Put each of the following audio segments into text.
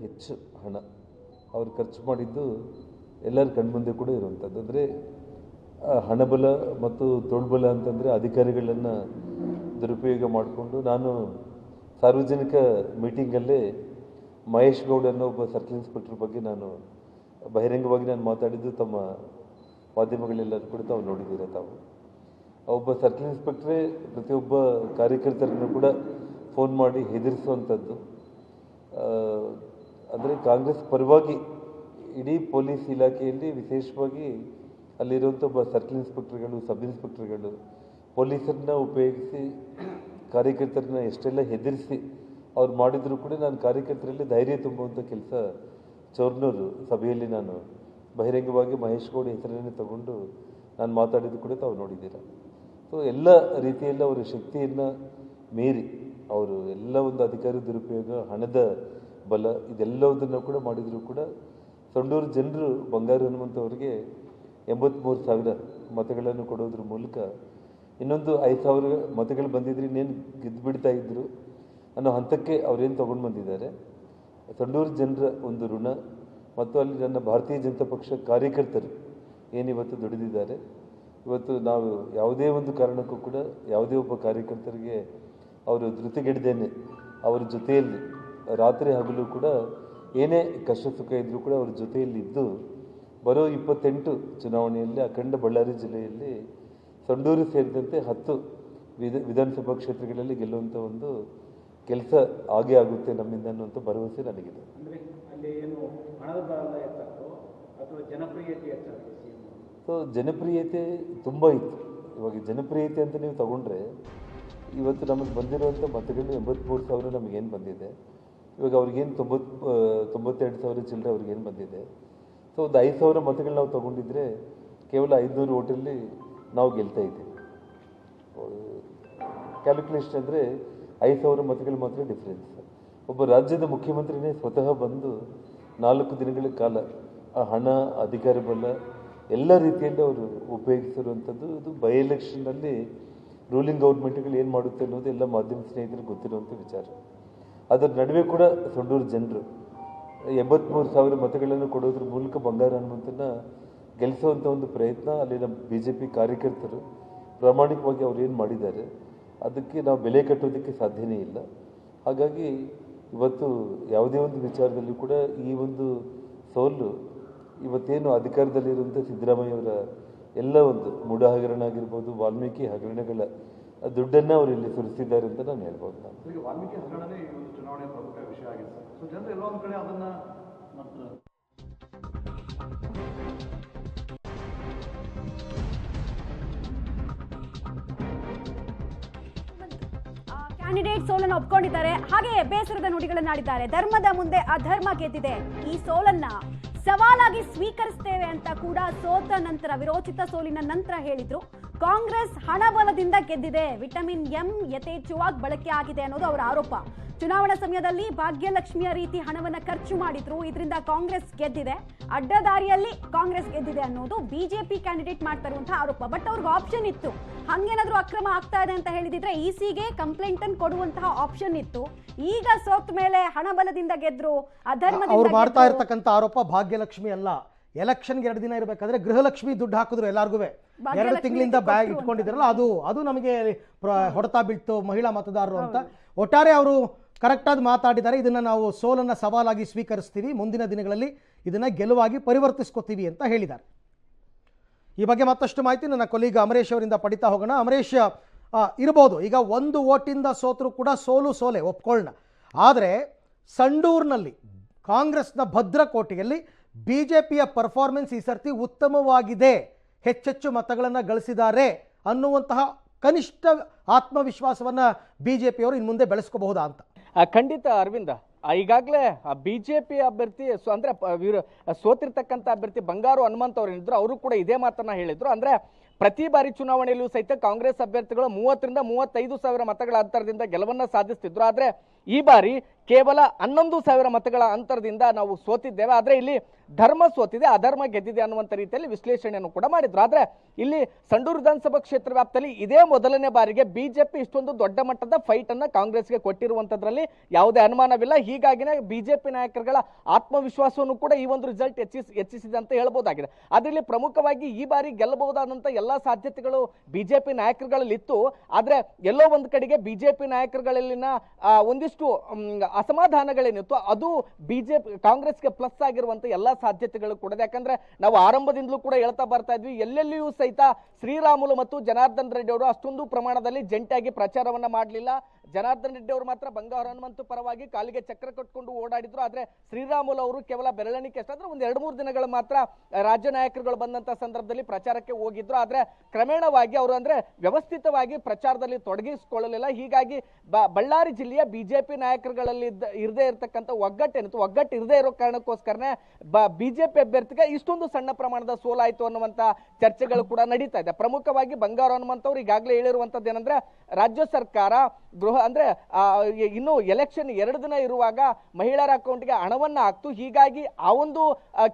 ಹೆಚ್ಚು ಹಣ ಅವರು ಖರ್ಚು ಮಾಡಿದ್ದು ಎಲ್ಲರ ಕಣ್ಮುಂದೆ ಕೂಡ ಇರುವಂಥದ್ದು. ಅಂದರೆ ಹಣಬಲ ಮತ್ತು ತೋಳ್ಬಲ ಅಂತಂದರೆ ಅಧಿಕಾರಿಗಳನ್ನು ದುರುಪಯೋಗ ಮಾಡಿಕೊಂಡು, ನಾನು ಸಾರ್ವಜನಿಕ ಮೀಟಿಂಗಲ್ಲೇ ಮಹೇಶ್ ಗೌಡ್ ಅನ್ನೋ ಒಬ್ಬ ಸರ್ಕಲ್ ಇನ್ಸ್ಪೆಕ್ಟರ್ ಬಗ್ಗೆ ನಾನು ಬಹಿರಂಗವಾಗಿ ನಾನು ಮಾತಾಡಿದ್ದು ತಮ್ಮ ಮಾಧ್ಯಮಗಳೆಲ್ಲರೂ ಕೂಡ ತಾವು ನೋಡಿದ್ದೀರ. ತಾವು ಒಬ್ಬ ಸರ್ಕಲ್ ಇನ್ಸ್ಪೆಕ್ಟ್ರೇ ಪ್ರತಿಯೊಬ್ಬ ಕಾರ್ಯಕರ್ತರನ್ನು ಕೂಡ ಫೋನ್ ಮಾಡಿ ಹೆದರಿಸುವಂಥದ್ದು. ಅಂದರೆ ಕಾಂಗ್ರೆಸ್ ಪರವಾಗಿ ಇಡೀ ಪೊಲೀಸ್ ಇಲಾಖೆಯಲ್ಲಿ ವಿಶೇಷವಾಗಿ ಅಲ್ಲಿರುವಂಥ ಒಬ್ಬ ಸರ್ಕಲ್ ಇನ್ಸ್ಪೆಕ್ಟರ್ಗಳು, ಸಬ್ ಇನ್ಸ್ಪೆಕ್ಟರ್ಗಳು ಪೊಲೀಸರನ್ನ ಉಪಯೋಗಿಸಿ ಕಾರ್ಯಕರ್ತರನ್ನ ಎಷ್ಟೆಲ್ಲ ಹೆದರಿಸಿ ಅವ್ರು ಮಾಡಿದರೂ ಕೂಡ ನಾನು ಕಾರ್ಯಕರ್ತರಲ್ಲಿ ಧೈರ್ಯ ತುಂಬುವಂಥ ಕೆಲಸ ಚೌರ್ನೂರು ಸಭೆಯಲ್ಲಿ ನಾನು ಬಹಿರಂಗವಾಗಿ ಮಹೇಶ್ ಗೌಡ ಹೆಸರನ್ನೇ ತಗೊಂಡು ನಾನು ಮಾತಾಡಿದ್ದು ಕೂಡ ತಾವು ನೋಡಿದ್ದೀರ. ಸೊ ಎಲ್ಲ ರೀತಿಯಲ್ಲಿ ಅವರ ಶಕ್ತಿಯನ್ನು ಮೀರಿ ಅವರು ಎಲ್ಲ ಒಂದು ಅಧಿಕಾರಿ ದುರುಪಯೋಗ, ಹಣದ ಬಲ ಇದೆಲ್ಲದನ್ನು ಕೂಡ ಮಾಡಿದರೂ ಕೂಡ ಸಂಡೂರು ಜನರು ಬಂಗಾರು ಹನುಮಂತ ಅವರಿಗೆ 83,000 ಮತಗಳನ್ನು ಕೊಡೋದ್ರ ಮೂಲಕ ಇನ್ನೊಂದು 5,000 ಮತಗಳು ಬಂದಿದ್ರೆ ಇನ್ನೇನು ಗೆದ್ದು ಬಿಡ್ತಾ ಇದ್ರು ಅನ್ನೋ ಹಂತಕ್ಕೆ ಅವರೇನು ತೊಗೊಂಡು ಬಂದಿದ್ದಾರೆ. ಸಂಡೂರು ಜನರ ಒಂದು ಋಣ ಮತ್ತು ಅಲ್ಲಿ ನನ್ನ ಭಾರತೀಯ ಜನತಾ ಪಕ್ಷ ಕಾರ್ಯಕರ್ತರು ಏನಿವತ್ತು ದುಡಿದಿದ್ದಾರೆ. ಇವತ್ತು ನಾವು ಯಾವುದೇ ಒಂದು ಕಾರಣಕ್ಕೂ ಕೂಡ ಯಾವುದೇ ಒಬ್ಬ ಕಾರ್ಯಕರ್ತರಿಗೆ ಅವರು ಧೃತಿಗೆಡದೇನೆ ಅವರ ಜೊತೆಯಲ್ಲಿ ರಾತ್ರಿ ಹಗಲು ಕೂಡ ಏನೇ ಕಷ್ಟ ಸುಖ ಇದ್ದರೂ ಕೂಡ ಅವ್ರ ಜೊತೆಯಲ್ಲಿದ್ದು ಬರೋ 28 ಚುನಾವಣೆಯಲ್ಲಿ ಅಖಂಡ ಬಳ್ಳಾರಿ ಜಿಲ್ಲೆಯಲ್ಲಿ ಸಂಡೂರು ಸೇರಿದಂತೆ 10 ವಿಧಾನಸಭಾ ಕ್ಷೇತ್ರಗಳಲ್ಲಿ ಗೆಲ್ಲುವಂಥ ಒಂದು ಕೆಲಸ ಆಗೇ ಆಗುತ್ತೆ ನಮ್ಮಿಂದ ಅನ್ನುವಂಥ ಭರವಸೆ ನನಗಿದೆ. ಸೊ ಜನಪ್ರಿಯತೆ ತುಂಬ ಇತ್ತು. ಇವಾಗ ಜನಪ್ರಿಯತೆ ಅಂತ ನೀವು ತಗೊಂಡ್ರೆ ಇವತ್ತು ನಮಗೆ ಬಂದಿರುವಂಥ ಮತಗಳು 83,000 ನಮಗೇನು ಬಂದಿದೆ. ಇವಾಗ ಅವ್ರಿಗೇನು 92,000 ಚಿಲ್ಲರೆ ಅವ್ರಿಗೇನು ಬಂದಿದೆ. ಸೊ ಒಂದು 5,000 ಮತಗಳು ನಾವು ತೊಗೊಂಡಿದ್ರೆ ಕೇವಲ 500 ಓಟಲ್ಲಿ ನಾವು ಗೆಲ್ತಾ ಇದ್ದೀವಿ. ಕ್ಯಾಲ್ಕುಲೇಷನ್ ಅಂದರೆ 5,000 ಮತಗಳು ಮಾತ್ರ ಡಿಫ್ರೆನ್ಸ್. ಒಬ್ಬ ರಾಜ್ಯದ ಮುಖ್ಯಮಂತ್ರಿನೇ ಸ್ವತಃ ಬಂದು 4 ದಿನಗಳ ಕಾಲ ಆ ಹಣ, ಅಧಿಕಾರ ಬಲ ಎಲ್ಲ ರೀತಿಯಲ್ಲಿ ಅವರು ಉಪಯೋಗಿಸಿರುವಂಥದ್ದು. ಇದು ಬೈ ಎಲೆಕ್ಷನ್ನಲ್ಲಿ ರೂಲಿಂಗ್ ಗೌರ್ಮೆಂಟ್ಗಳು ಏನು ಮಾಡುತ್ತೆ ಅನ್ನೋದು ಎಲ್ಲ ಮಾಧ್ಯಮ ಸ್ನೇಹಿತರಿಗೆ ಗೊತ್ತಿರುವಂಥ ವಿಚಾರ. ಅದರ ನಡುವೆ ಕೂಡ ಸಂಡೂರು ಜನರು 83,000 ಮತಗಳನ್ನು ಕೊಡೋದ್ರ ಮೂಲಕ ಬಂಗಾರ ಹನುಮಂತನ ಗೆಲ್ಲಿಸುವಂಥ ಒಂದು ಪ್ರಯತ್ನ ಅಲ್ಲಿನ BJP ಕಾರ್ಯಕರ್ತರು ಪ್ರಾಮಾಣಿಕವಾಗಿ ಅವ್ರು ಏನು ಮಾಡಿದ್ದಾರೆ ಅದಕ್ಕೆ ನಾವು ಬೆಲೆ ಕಟ್ಟೋದಕ್ಕೆ ಸಾಧ್ಯನೇ ಇಲ್ಲ. ಹಾಗಾಗಿ ಇವತ್ತು ಯಾವುದೇ ಒಂದು ವಿಚಾರದಲ್ಲಿ ಕೂಡ ಈ ಒಂದು ಸೋಲು ಇವತ್ತೇನು ಅಧಿಕಾರದಲ್ಲಿರುವಂಥ ಸಿದ್ದರಾಮಯ್ಯವರ ಎಲ್ಲ ಒಂದು ಮೂಢ ಹಗರಣ ಆಗಿರ್ಬೋದು, ವಾಲ್ಮೀಕಿ ಹಗರಣಗಳ ದುಡ್ಡನ್ನು ಅವರು ಇಲ್ಲಿ ಸುರಿಸಿದ್ದಾರೆ ಅಂತ ನಾನು ಹೇಳ್ಬೋದು. ಈಗ ವಾಲ್ಮೀಕಿ ಹಗರಣನೇ ಈ ಒಂದು ಚುನಾವಣೆಯ ಪ್ರಮುಖ ವಿಷಯ ಆಗಿದೆ ಸರ್. ಸೊ ಜನರು ಎಲ್ಲೋ ಒಂದು ಕಡೆ ಅದನ್ನ ಕ್ಯಾಂಡಿಡೇಟ್ ಸೋಲನ್ನು ಒಪ್ಕೊಂಡಿದ್ದಾರೆ. ಹಾಗೆ ಬೇಸರದ ನುಡಿಗಳನ್ನಾಡಿದ್ದಾರೆ. ಧರ್ಮದ ಮುಂದೆ ಅಧರ್ಮ ಗೆದ್ದಿದೆ, ಈ ಸೋಲನ್ನ ಸವಾಲಾಗಿ ಸ್ವೀಕರಿಸ್ತೇವೆ ಅಂತ ಕೂಡ ಸೋತ ನಂತರ, ವಿರೋಚಿತ ಸೋಲಿನ ನಂತರ ಹೇಳಿದ್ರು. ಕಾಂಗ್ರೆಸ್ ಹಣಬಲದಿಂದ ಗೆದ್ದಿದೆ, ವಿಟಮಿನ್ ಎಂ ಯಥೇಚ್ಛವಾಗಿ ಬಳಕೆ ಆಗಿದೆ ಅನ್ನೋದು ಅವರ ಆರೋಪ. ಚುನಾವಣಾ ಸಮಯದಲ್ಲಿ ಭಾಗ್ಯಲಕ್ಷ್ಮಿಯ ರೀತಿ ಹಣವನ್ನ ಖರ್ಚು ಮಾಡಿದ್ರು, ಇದರಿಂದ ಕಾಂಗ್ರೆಸ್ ಗೆದ್ದಿದೆ, ಅಡ್ಡದಾರಿಯಲ್ಲಿ ಕಾಂಗ್ರೆಸ್ ಗೆದ್ದಿದೆ ಅನ್ನೋದು ಬಿಜೆಪಿ ಕ್ಯಾಂಡಿಡೇಟ್ ಮಾಡ್ತಾ ಇರುವಂತಹ ಆರೋಪ. ಬಟ್ ಅವ್ರಿಗೆ ಆಪ್ಷನ್ ಇತ್ತು, ಹಂಗೇನಾದ್ರೂ ಅಕ್ರಮ ಆಗ್ತಾ ಇದೆ ಅಂತ ಹೇಳಿದಿದ್ರೆ ಇಸಿಗೆ ಕಂಪ್ಲೇಂಟ್ ಅನ್ನು ಕೊಡುವಂತಹ ಆಪ್ಷನ್ ಇತ್ತು. ಈಗ ಸೋತ್ ಮೇಲೆ ಹಣಬಲದಿಂದ ಗೆದ್ರು, ಅಧರ್ಮದಿಂದ ಅವ್ರು ಮಾಡ್ತಾ ಇರ್ತಕ್ಕಂಥ ಆರೋಪ ಭಾಗ್ಯಲಕ್ಷ್ಮಿ ಅಲ್ಲ. ಎಲೆಕ್ಷನ್ಗೆ 2 ದಿನ ಇರಬೇಕಾದ್ರೆ ಗೃಹಲಕ್ಷ್ಮಿ ದುಡ್ಡು ಹಾಕಿದ್ರು ಎಲ್ಲಾರ್ಗು. 2 ತಿಂಗಳಿಂದ ಬ್ಯಾಗ್ ಇಟ್ಕೊಂಡಿದ್ರಲ್ಲ, ಅದು ನಮಗೆ ಹೊಡೆತ ಬೀಳ್ತು ಮಹಿಳಾ ಮತದಾರರು ಅಂತ. ಒಟ್ಟಾರೆ ಅವರು ಕರೆಕ್ಟಾಗಿ ಮಾತಾಡಿದ್ದಾರೆ. ಇದನ್ನ ನಾವು ಸೋಲನ್ನ ಸವಾಲಾಗಿ ಸ್ವೀಕರಿಸ್ತೀವಿ, ಮುಂದಿನ ದಿನಗಳಲ್ಲಿ ಇದನ್ನ ಗೆಲುವಾಗಿ ಪರಿವರ್ತಿಸ್ಕೋತೀವಿ ಅಂತ ಹೇಳಿದ್ದಾರೆ. ಈ ಬಗ್ಗೆ ಮತ್ತಷ್ಟು ಮಾಹಿತಿ ನನ್ನ ಕೊಲೀಗ ಅಮರೇಶ್ ಅವರಿಂದ ಪಡಿತಾ ಹೋಗೋಣ. ಅಮರೇಶ್, ಇರ್ಬೋದು ಈಗ 1 ಓಟಿಂದ ಸೋತರೂ ಕೂಡ ಸೋಲೆ ಒಪ್ಕೊಳ್ಳೋಣ. ಆದರೆ ಸಂಡೂರಿನಲ್ಲಿ ಕಾಂಗ್ರೆಸ್ನ ಭದ್ರಕೋಟೆಯಲ್ಲಿ ಬಿಜೆಪಿಯ ಪರ್ಫಾರ್ಮೆನ್ಸ್ ಈ ಸರ್ತಿ ಉತ್ತಮವಾಗಿದೆ, ಹೆಚ್ಚೆಚ್ಚು ಮತಗಳನ್ನು ಗಳಿಸಿದ್ದಾರೆ ಅನ್ನುವಂತಹ ಕನಿಷ್ಠ ಆತ್ಮವಿಶ್ವಾಸವನ್ನ ಬಿಜೆಪಿಯವರು ಇನ್ನು ಮುಂದೆ ಬೆಳೆಸ್ಕೋಬಹುದಾ ಅಂತ? ಖಂಡಿತ ಅರವಿಂದ, ಈಗಾಗಲೇ ಬಿಜೆಪಿ ಅಭ್ಯರ್ಥಿ ಅಂದ್ರೆ ಸೋತಿರ್ತಕ್ಕಂಥ ಅಭ್ಯರ್ಥಿ ಬಂಗಾರು ಹನುಮಂತ ಅವರು ಏನಿದ್ರು ಅವರು ಕೂಡ ಇದೇ ಮಾತನ್ನ ಹೇಳಿದ್ರು. ಅಂದ್ರೆ ಪ್ರತಿ ಬಾರಿ ಚುನಾವಣೆಯಲ್ಲೂ ಸಹಿತ ಕಾಂಗ್ರೆಸ್ ಅಭ್ಯರ್ಥಿಗಳು 30,000 ರಿಂದ 35,000 ಮತಗಳ ಅಂತರದಿಂದ ಗೆಲುವನ್ನ ಸಾಧಿಸ್ತಿದ್ರು. ಆದ್ರೆ ಈ ಬಾರಿ ಕೇವಲ 11,000 ಮತಗಳ ಅಂತರದಿಂದ ನಾವು ಸೋತಿದ್ದೇವೆ. ಆದ್ರೆ ಇಲ್ಲಿ ಧರ್ಮ ಸೋತಿದೆ, ಅಧರ್ಮ ಗೆದ್ದಿದೆ ಅನ್ನುವಂಥ ರೀತಿಯಲ್ಲಿ ವಿಶ್ಲೇಷಣೆಯನ್ನು ಕೂಡ ಮಾಡಿದ್ರು. ಆದ್ರೆ ಇಲ್ಲಿ ಸಂಡೂರು ವಿಧಾನಸಭಾ ಕ್ಷೇತ್ರ ವ್ಯಾಪ್ತಿಯಲ್ಲಿ ಇದೇ ಮೊದಲನೇ ಬಾರಿಗೆ ಬಿಜೆಪಿ ಇಷ್ಟೊಂದು ದೊಡ್ಡ ಮಟ್ಟದ ಫೈಟ್ ಅನ್ನ ಕಾಂಗ್ರೆಸ್ಗೆ ಕೊಟ್ಟಿರುವಂತದ್ರಲ್ಲಿ ಯಾವುದೇ ಅನುಮಾನವಿಲ್ಲ. ಹೀಗಾಗಿನೇ ಬಿಜೆಪಿ ನಾಯಕರುಗಳ ಆತ್ಮವಿಶ್ವಾಸವನ್ನು ಕೂಡ ಈ ಒಂದು ರಿಸಲ್ಟ್ ಹೆಚ್ಚಿಸಿದೆ ಅಂತ ಹೇಳ್ಬೋದಾಗಿದೆ. ಅದರಲ್ಲಿ ಪ್ರಮುಖವಾಗಿ ಈ ಬಾರಿ ಗೆಲ್ಲಬಹುದಾದಂತ ಎಲ್ಲಾ ಸಾಧ್ಯತೆಗಳು ಬಿಜೆಪಿ ನಾಯಕರುಗಳಲ್ಲಿ ಇತ್ತು. ಆದ್ರೆ ಎಲ್ಲೋ ಒಂದು ಕಡೆಗೆ ಬಿಜೆಪಿ ನಾಯಕರುಗಳಲ್ಲಿನ ಒಂದಿಷ್ಟು ಅಸಮಾಧಾನಗಳೇನಿತ್ತು ಅದು ಬಿಜೆಪಿ ಕಾಂಗ್ರೆಸ್ಗೆ ಪ್ಲಸ್ ಆಗಿರುವಂತ ಎಲ್ಲಾ ಸಾಧ್ಯತೆಗಳು ಕೂಡ. ಯಾಕಂದ್ರೆ ನಾವು ಆರಂಭದಿಂದಲೂ ಕೂಡ ಹೇಳ್ತಾ ಬರ್ತಾ ಇದ್ವಿ, ಎಲ್ಲೆಲ್ಲಿಯೂ ಸಹಿತ ಶ್ರೀರಾಮುಲು ಮತ್ತು ಜನಾರ್ದನ್ ರೆಡ್ಡಿ ಅವರು ಅಷ್ಟೊಂದು ಪ್ರಮಾಣದಲ್ಲಿ ಜಂಟಿಯಾಗಿ ಪ್ರಚಾರವನ್ನ ಮಾಡಲಿಲ್ಲ. ಜನಾರ್ದನ್ ರೆಡ್ಡಿ ಅವರು ಮಾತ್ರ ಬಂಗಾರ ಹನುಮಂತು ಪರವಾಗಿ ಕಾಲಿಗೆ ಚಕ್ರ ಕಟ್ಕೊಂಡು ಓಡಾಡಿದ್ರು. ಆದ್ರೆ ಶ್ರೀರಾಮುಲು ಅವರು ಕೇವಲ ಬೆರಳೆಣಿಕೆ ಅಷ್ಟೇ, ಅಂದ್ರೆ ಒಂದ್ 2-3 ದಿನಗಳು ಮಾತ್ರ ರಾಜ್ಯ ನಾಯಕರುಗಳು ಬಂದಂತ ಸಂದರ್ಭದಲ್ಲಿ ಪ್ರಚಾರಕ್ಕೆ ಹೋಗಿದ್ರು. ಆದ್ರೆ ಕ್ರಮೇಣವಾಗಿ ಅವರು ಅಂದ್ರೆ ವ್ಯವಸ್ಥಿತವಾಗಿ ಪ್ರಚಾರದಲ್ಲಿ ತೊಡಗಿಸಿಕೊಳ್ಳಲಿಲ್ಲ. ಹೀಗಾಗಿ ಬಳ್ಳಾರಿ ಜಿಲ್ಲೆಯ ಬಿಜೆಪಿ ನಾಯಕರುಗಳಲ್ಲಿ ಇರದೇ ಇರತಕ್ಕಂಥ ಒಗ್ಗಟ್ಟು ಇರದೇ ಇರೋ ಕಾರಣಕ್ಕೋಸ್ಕರನೇ ಬಿಜೆಪಿ ಅಭ್ಯರ್ಥಿಗೆ ಇಷ್ಟೊಂದು ಸಣ್ಣ ಪ್ರಮಾಣದ ಸೋಲಾಯಿತು ಅನ್ನುವಂತ ಚರ್ಚೆಗಳು ಕೂಡ ನಡೀತಾ ಇದೆ. ಪ್ರಮುಖವಾಗಿ ಬಂಗಾರ ಹನುಮಂತ ಅವರು ಈಗಾಗಲೇ ಹೇಳಿರುವಂತದ್ದು ಏನಂದ್ರೆ ರಾಜ್ಯ ಸರ್ಕಾರ ಅಂದ್ರೆ ಇನ್ನು ಎಲೆಕ್ಷನ್ 2 ದಿನ ಇರುವಾಗ ಮಹಿಳೆಯರ ಅಕೌಂಟ್ಗೆ ಹಣವನ್ನ ಹಾಕ್ತು. ಹೀಗಾಗಿ ಆ ಒಂದು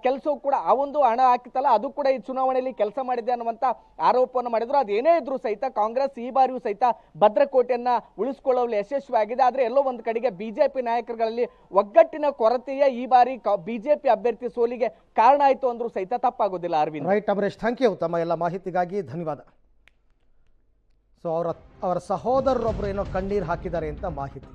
ಕೆಲಸವು ಕೂಡ ಆ ಒಂದು ಹಣ ಹಾಕಿತಲ್ಲ ಅದು ಕೂಡ ಈ ಚುನಾವಣೆಯಲ್ಲಿ ಕೆಲಸ ಮಾಡಿದೆ ಅನ್ನುವಂತ ಆರೋಪವನ್ನು ಮಾಡಿದ್ರು. ಅದೇನೇ ಇದ್ರೂ ಸಹಿತ ಕಾಂಗ್ರೆಸ್ ಈ ಬಾರಿಯೂ ಸಹಿತ ಭದ್ರಕೋಟೆಯನ್ನ ಉಳಿಸಿಕೊಳ್ಳಲು ಯಶಸ್ವಿಯಾಗಿದೆ. ಆದ್ರೆ ಎಲ್ಲೋ ಒಂದು ಕಡೆಗೆ ಬಿಜೆಪಿ ನಾಯಕರುಗಳಲ್ಲಿ ಒಗ್ಗಟ್ಟಿನ ಕೊರತೆಯೇ ಈ ಬಾರಿ ಬಿಜೆಪಿ ಅಭ್ಯರ್ಥಿ ಸೋಲಿಗೆ ಕಾರಣ ಆಯಿತು ಅಂದ್ರೂ ಸಹಿತ ತಪ್ಪಾಗೋದಿಲ್ಲ. Aravind. Right Amaresh, thank you ತಮ್ಮ ಎಲ್ಲ ಮಾಹಿತಿಗಾಗಿ ಧನ್ಯವಾದ. ಸೊ ಅವರ ಸಹೋದರರೊಬ್ಬರು ಏನೋ ಕಣ್ಣೀರು ಹಾಕಿದ್ದಾರೆ ಅಂತ ಮಾಹಿತಿ.